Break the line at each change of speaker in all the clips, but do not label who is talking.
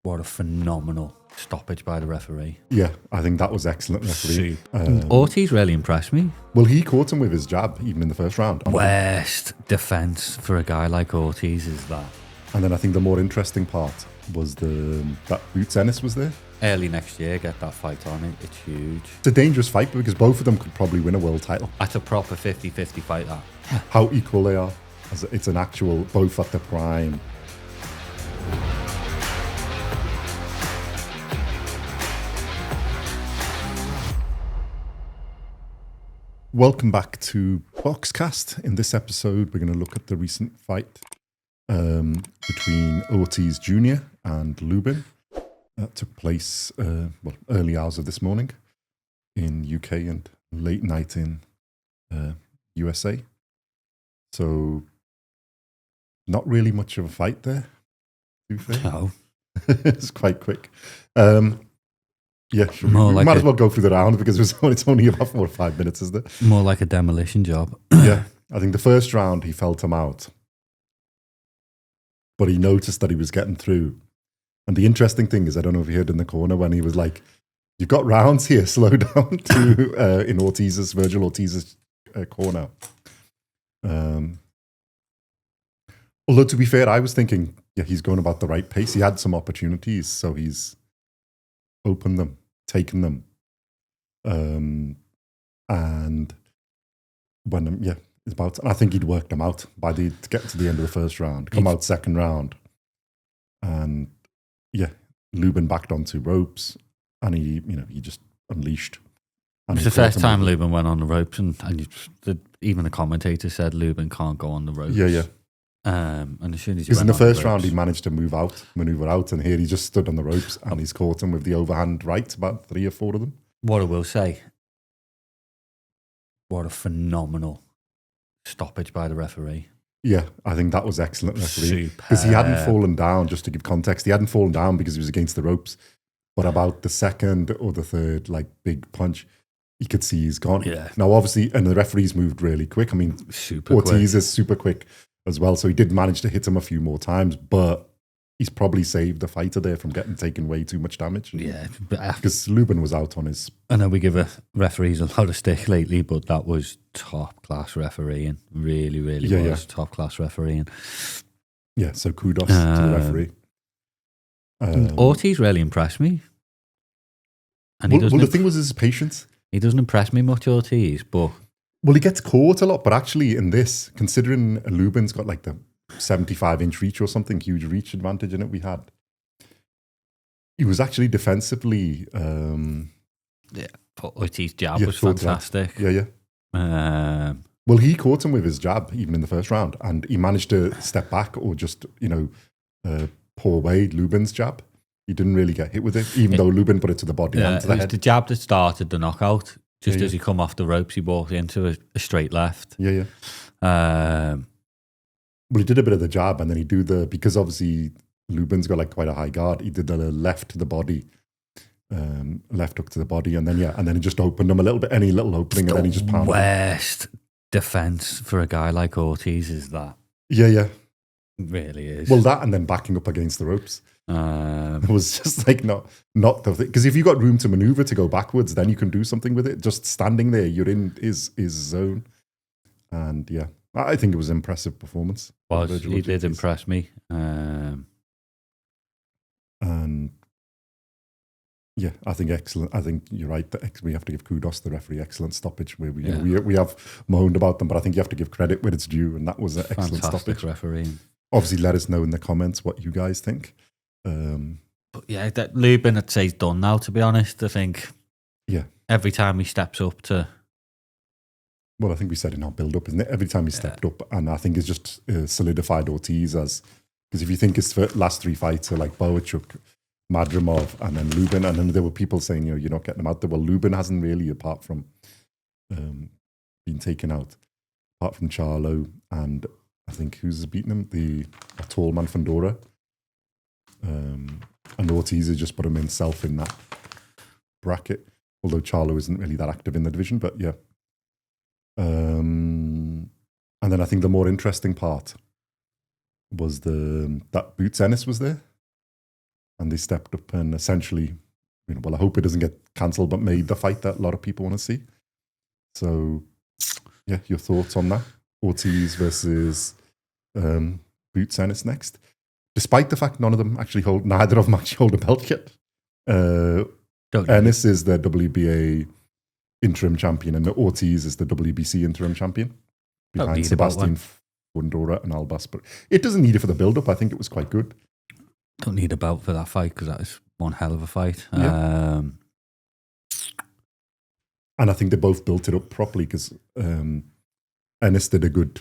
What a phenomenal stoppage by the referee.
Yeah, I think that was excellent referee.
Ortiz really impressed me.
Well, he caught him with his jab, even in the first round.
Worst defense for a guy like Ortiz is that.
And then I think the more interesting part was that Boots Ennis was there.
Early next year, get that fight on it. It's huge.
It's a dangerous fight because both of them could probably win a world title.
That's a proper 50-50 fight, that.
How equal they are. It's an actual, both at the prime. Welcome back to BoxCast. In this episode, we're going to look at the recent fight between Ortiz Jr. and Lubin. That took place early hours of this morning in UK and late night in USA. So, not really much of a fight there.
No.
It's quite quick. Yeah, we
like
might as well go through the round because it's only about 4 or 5 minutes, isn't it?
More like a demolition job.
Yeah, I think the first round he felt him out, but he noticed that he was getting through. And the interesting thing is, I don't know if you heard in the corner when he was like, "You've got rounds here, slow down," to in Vergil Ortiz's corner. Although to be fair, I was thinking, yeah, he's going about the right pace. He had some opportunities, so he's opened them, taken them, and when it's about. And I think he'd worked them out to get to the end of the first round, come out second round, and Lubin backed onto ropes, and he just unleashed. And
It's the first time Lubin went on the ropes, and even the commentator said Lubin can't go on the ropes.
Yeah.
And as soon as
because in the first round he managed to maneuver out, and here he just stood on the ropes and he's caught him with the overhand right, about 3 or 4 of them.
What I will say, what a phenomenal stoppage by the referee.
Yeah, I think that was excellent referee. Because he hadn't fallen down, just to give context, he hadn't fallen down because he was against the ropes. But about the second or the third big punch, you could see he's gone.
Yeah.
Now, obviously, and the referees moved really quick. I mean, Ortiz is super quick as well, so he did manage to hit him a few more times, but he's probably saved the fighter there from getting taken way too much damage.
Yeah.
Because Lubin was out on his...
I know we give referees a lot of stick lately, but that was top-class refereeing. Really, really was top-class refereeing.
Yeah, so kudos to the referee.
Ortiz really impressed me. And
the thing was his patience.
He doesn't impress me much, Ortiz, but...
Well, he gets caught a lot, but actually in this, considering Lubin's got the 75-inch reach or something, huge reach advantage in it we had, he was actually defensively...
Ortiz's jab was fantastic.
Yeah. Well, he caught him with his jab, even in the first round, and he managed to step back or just, pull away Lubin's jab. He didn't really get hit with it, even though Lubin put it to the body and to the head.
The jab that started the knockout. Just as he come off the ropes, he walked into a straight left.
Yeah. Well, he did a bit of the jab, and then he because obviously Lubin's got quite a high guard, he did the left to the body, left hook to the body, and then he just opened him a little bit, any little opening, and then he just pounded.
Worst defense for a guy like Ortiz is that.
Yeah.
It really is.
Well, that and then backing up against the ropes. It was just not the thing. Because if you got room to maneuver to go backwards, then you can do something with it. Just standing there, you're in his zone. And I think it was an impressive performance.
He did impress me.
And I think excellent. I think you're right. We have to give kudos to the referee. Excellent stoppage. Where we have moaned about them, but I think you have to give credit where it's due. And that was an excellent
Fantastic
stoppage.
Refereeing.
Obviously, let us know in the comments what you guys think.
But that Lubin, I'd say, is done now, to be honest. I think every time he steps up to...
Well, I think we said in our build-up, isn't it? Every time he stepped up, and I think it's just solidified Ortiz as... Because if you think his last 3 fights are Boachuk, Madrimov, and then Lubin, and then there were people saying, you're not getting him out there. Well, Lubin hasn't really, apart from being taken out, apart from Charlo, and I think who's beaten him? A tall man from Dora. And Ortiz has just put himself in that bracket, although Charlo isn't really that active in the division, but yeah. And then I think the more interesting part was that Boots Ennis was there. and they stepped up and essentially, I hope it doesn't get cancelled, but made the fight that a lot of people want to see. So, yeah, your thoughts on that? Ortiz versus Boots Ennis next. Despite the fact neither of them actually hold a belt yet. Ennis is the WBA interim champion, and Ortiz is the WBC interim champion behind Sebastian Fundora and Albas. But it doesn't need it for the build-up. I think it was quite good.
Don't need a belt for that fight because that is one hell of a fight.
Yeah. And I think they both built it up properly because Ennis did a good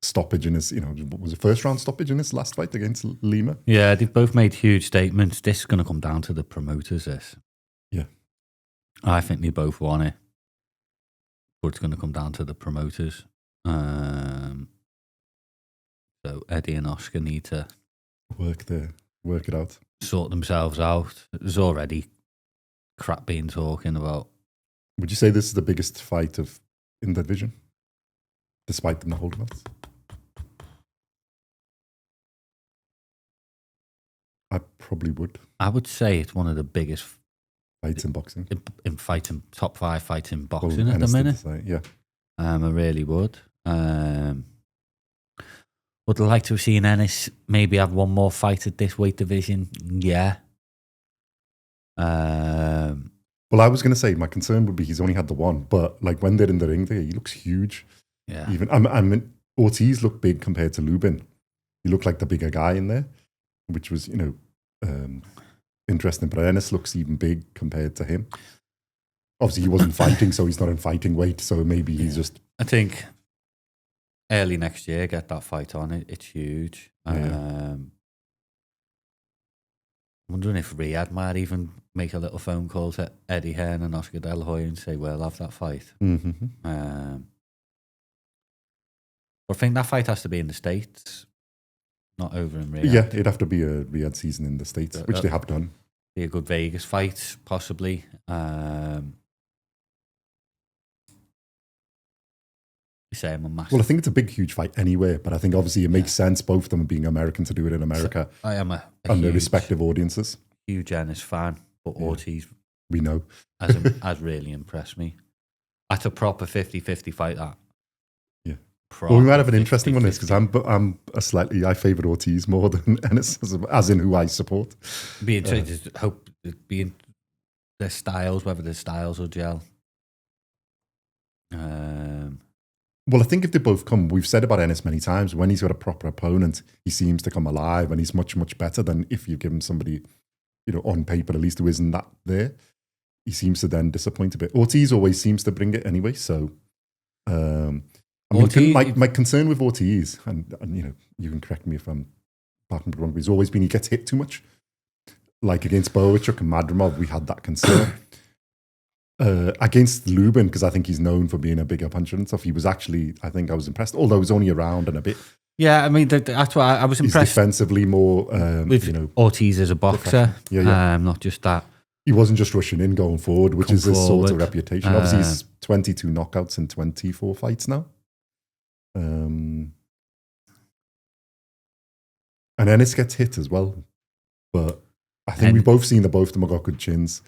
stoppage in his, was a first round stoppage in his last fight against Lima.
Yeah, they've both made huge statements. This is going to come down to the promoters, this.
Yeah.
I think they both want it, but it's going to come down to the promoters. So Eddie and Oscar need to
work it out.
Sort themselves out. There's already crap being talking about.
Would you say this is the biggest fight in the division? Despite them not holding belts? I probably would.
I would say it's one of the biggest
fights in boxing.
In fighting, top 5 fights in boxing at the minute.
Yeah.
I really would. Would like to have seen Ennis maybe have one more fight at this weight division. Yeah.
Well, I was going to say my concern would be he's only had the one, but like when they're in the ring there, he looks huge.
Yeah.
Even I mean, Ortiz looked big compared to Lubin. He looked like the bigger guy in there, which was interesting. But Ennis looks even big compared to him. Obviously, he wasn't fighting, so he's not in fighting weight. So maybe he's just.
I think early next year, get that fight on it. It's huge. I'm wondering if Riyadh might even make a little phone call to Eddie Hearn and Oscar De La Hoya and say, "Well, have that fight."
Mm-hmm.
But I think that fight has to be in the States, not over in Riyadh.
Yeah, it'd have to be a Riyadh season in the States, which they have done.
Be a good Vegas fight, possibly.
Well, I think it's a big, huge fight anyway, but I think obviously it makes sense, both of them being American, to do it in America.
So I am
and their respective audiences.
Huge Ennis fan, but Ortiz,
we know,
has really impressed me. That's a proper 50-50 fight, that.
Yeah. Well, we might have an interesting one, because I favour Ortiz more than Ennis, as in who I support.
Be interested to hope their styles, whether their styles will gel.
Well, I think if they both come, we've said about Ennis many times, when he's got a proper opponent, he seems to come alive, and he's much, much better than if you give him somebody, on paper at least, who isn't that there. He seems to then disappoint a bit. Ortiz always seems to bring it anyway, so... my concern with Ortiz, and you can correct me if I'm backing wrong, but he's always been he gets hit too much. Like against Boachuk and Madrimov, we had that concern. Against Lubin, because I think he's known for being a bigger puncher and stuff, he was actually, I think I was impressed, although he was only around and a bit.
Yeah, I mean, that's why I was impressed.
He's defensively more...
with Ortiz as a boxer, not just that.
He wasn't just rushing in, going forward, which is his sort of reputation. Obviously, he's 22 knockouts in 24 fights now. And Ennis gets hit as well. But I think we've both seen that both of them have got good chins.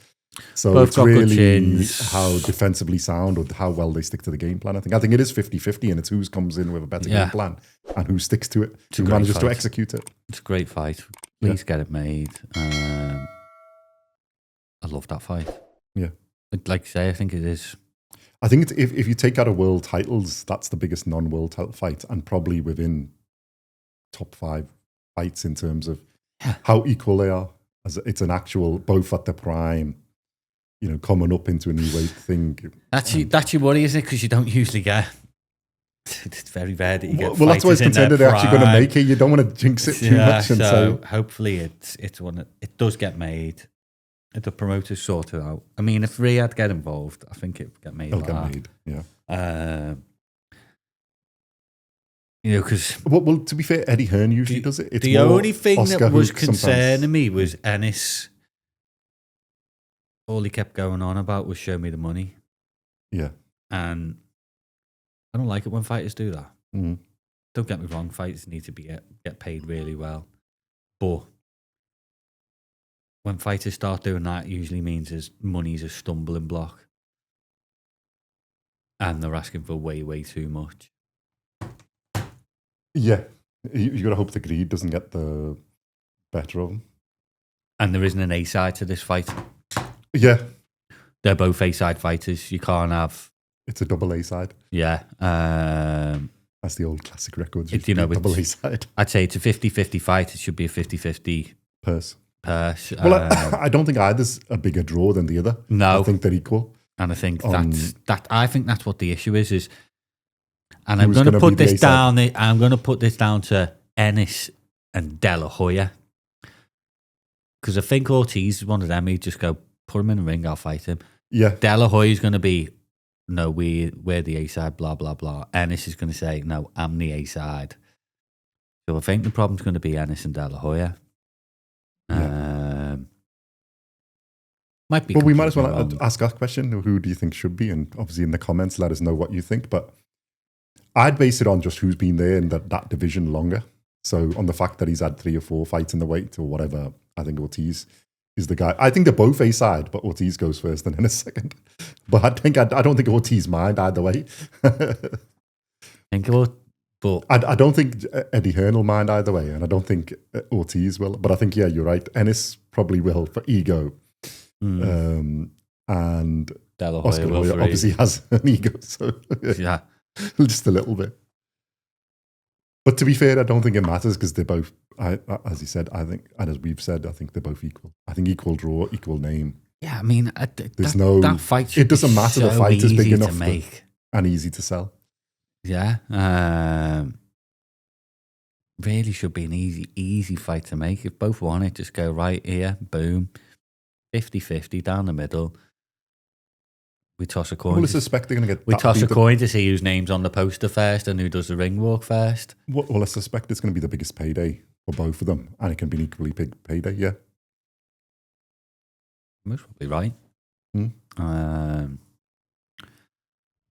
So both it's really how defensively sound or how well they stick to the game plan. I think it is 50-50, and it's who comes in with a better game plan and who sticks to it, who manages to execute it.
It's a great fight. Please get it made. I love that fight.
Yeah.
Like you say, I think it is.
I think it's, if you take out of world titles, that's the biggest non-world title fight, and probably within top 5 fights in terms of how equal they are. As it's an actual, both at the prime, coming up into a new weight thing.
That's your worry, isn't it? Because you don't usually get... It's very rare that you get
well, that's why it's contended they're actually going to make it. You don't want to jinx it too much. And
so hopefully it's one that it does get made. If the promoters sort it out. I mean, if Riyadh get involved, I think it would get made.
It'll get made, yeah.
Because...
Well, to be fair, Eddie Hearn usually does it. It's
the only thing Oscar that was concerning me was Ennis. All he kept going on about was show me the money.
Yeah.
And I don't like it when fighters do that.
Mm.
Don't get me wrong, fighters need to get paid really well. But when fighters start doing that, it usually means his money's a stumbling block. And they're asking for way, way too much.
Yeah. You got to hope the greed doesn't get the better of them.
And there isn't an A-side to this fight.
Yeah.
They're both A-side fighters. You can't have...
It's a double A-side.
Yeah.
That's the old classic records.
Double
A-side.
I'd say it's a 50-50 fight. It should be a 50-50
purse.
Well,
I don't think either's a bigger draw than the other.
No.
I think they're equal.
And I think I think that's what the issue is. And I'm going to put this down. I'm going to put this down to Ennis and De La Hoya, because I think Ortiz is one of them. He'd just go, put him in the ring, I'll fight him.
Yeah.
De La Hoya is going to be, no, we're the A-side, blah, blah, blah. Ennis is going to say, no, I'm the A-side. So I think the problem's going to be Ennis and De La Hoya.
Yeah.
Might be.
Well, we might as well ask that question. Who do you think should be? And obviously in the comments, let us know what you think. But I'd base it on just who's been there in that division longer. So on the fact that he's had 3 or 4 fights in the weight or whatever, I think Ortiz is the guy. I think they're both A-side, but Ortiz goes first and then a second. But I don't think Ortiz mind either way. I don't think Eddie Hearn will mind either way, and I don't think Ortiz will. But I think, yeah, you're right. Ennis probably will for ego. And
De La Hoya
Oscar De La Hoya obviously has an ego, so
yeah,
just a little bit. But to be fair, I don't think it matters because they're both, as you said, I think, and as we've said, I think they're both equal. I think equal draw, equal name.
Yeah, I mean,
that
fight.
It doesn't matter.
So
the fight is big enough
to make
and easy to sell.
Yeah, really should be an easy fight to make. If both want it, just go right here, boom. 50-50 down the middle. We toss a coin.
Well, I suspect they're going to get.
We toss a coin to see whose name's on the poster first and who does the ring walk first.
Well, I suspect it's going to be the biggest payday for both of them, and it can be an equally big payday. Yeah,
most probably right.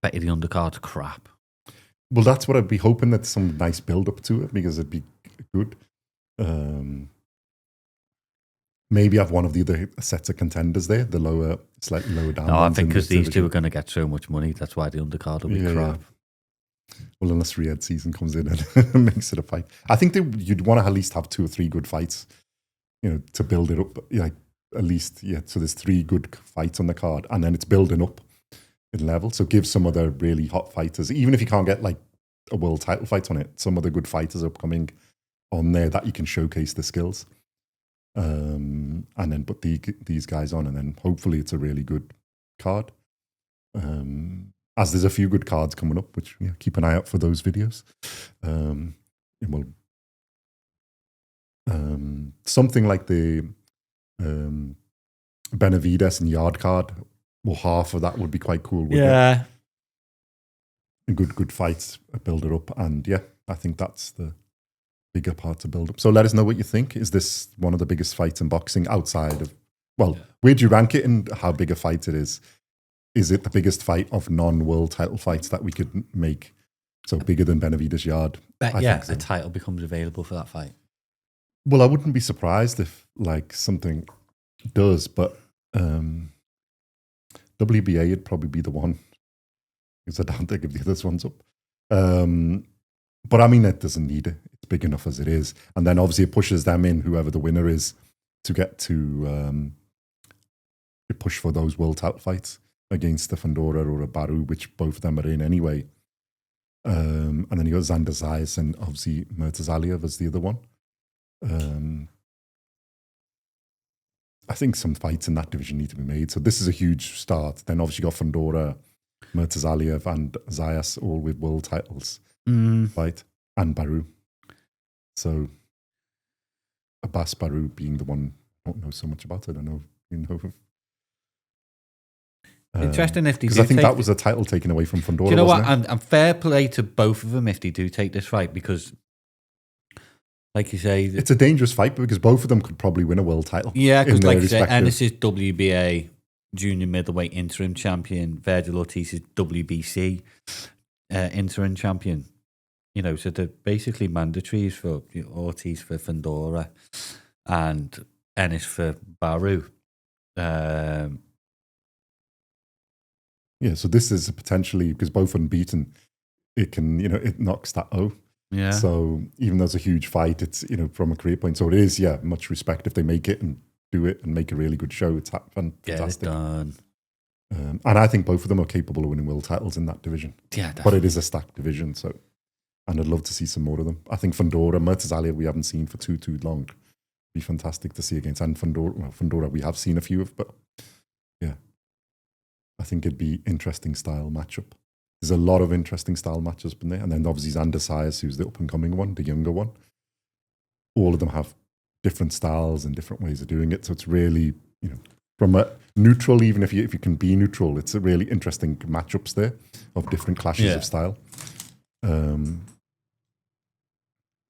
Bet you the undercard's crap.
Well, that's what I'd be hoping, that some nice build up to it, because it'd be good. Maybe have one of the other sets of contenders there, the slightly lower down.
No, I think because these two are going to get so much money, that's why the undercard will be crap.
Yeah. Well, unless Riyadh season comes in and makes it a fight. I think you'd want to at least have 2 or 3 good fights, to build it up. Like at least, so there's 3 good fights on the card, and then it's building up in level. So give some other really hot fighters, even if you can't get like a world title fight on it, some other good fighters upcoming on there that you can showcase the skills. And then put these guys on, and then hopefully it's a really good card. As there's a few good cards coming up, which keep an eye out for those videos. Something like the Benavides and Yard card, well, half of that would be quite cool.
Yeah,
good fights, build it up, and I think that's the bigger part to build up. So let us know what you think. Is this one of the biggest fights in boxing outside of, where do you rank it and how big a fight it is? Is it the biggest fight of non-world title fights that we could make? So bigger than Benavides Yard?
I think so. A title becomes available for that fight.
Well, I wouldn't be surprised if like something does, but WBA would probably be the one, because I don't think if the others one's up. But I mean, it doesn't need it. It's big enough as it is. And then obviously it pushes them in, whoever the winner is, to get to push for those world title fights against a Fundora or a Baru, which both of them are in anyway. And then you got Xander Zayas and obviously Murtazaliev as the other one. I think some fights in that division need to be made. So this is a huge start. Then obviously you got Fundora, Murtazaliev and Zayas all with world titles. Fight, and Baru. So Abbas Baru being the one I don't know so much about. I don't know,
Interesting if they do.
Because I think that was a title taken away from Fundora.
Do you know what? And fair play to both of them if they do take this fight, because, like you say,
it's a dangerous fight because both of them could probably win a world title.
Yeah, because like you say, Ennis is WBA junior middleweight interim champion. Vergil Ortiz is WBC interim champion. So they're basically mandatories for Ortiz for Fundora, and Ennis for Baru.
Yeah, so this is potentially, because both unbeaten, it can, it knocks that O.
Yeah.
So even though it's a huge fight, it's, from a career point. So it is, much respect if they make it and do it and make a really good show. It's fantastic.
Get it done.
And I think both of them are capable of winning world titles in that division.
Yeah, definitely.
But it is a stacked division, so, and I'd love to see some more of them. I think Fundora, Murtazalia, we haven't seen for too long. Be fantastic to see against. And Fundora, we have seen a few of, but yeah, I think it'd be interesting style matchup. There's a lot of interesting style matches in there, and then obviously Xander Sayers, who's the up and coming one, the younger one. All of them have different styles and different ways of doing it, so it's really, from a neutral, even if you can be neutral, it's a really interesting matchups there of different clashes of style.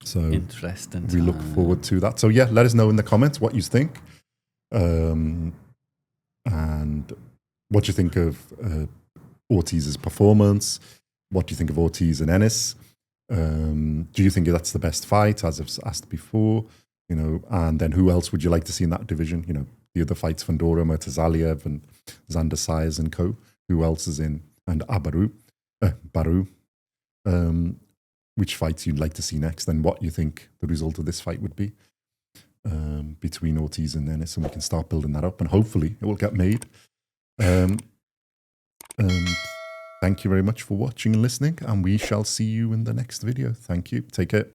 So
interesting.
We look forward to that. So yeah, let us know in the comments what you think, and what you think of Ortiz's performance. What do you think of Ortiz and Ennis? Do you think that's the best fight, as I've asked before? And then who else would you like to see in that division? The other fights, Fundora, Murtazalia, and Xander Sayers and co. Who else is in? And Baru. Which fights you'd like to see next, and what you think the result of this fight would be between Ortiz and Ennis, and we can start building that up, and hopefully it will get made. Thank you very much for watching and listening, and we shall see you in the next video. Thank you. Take care.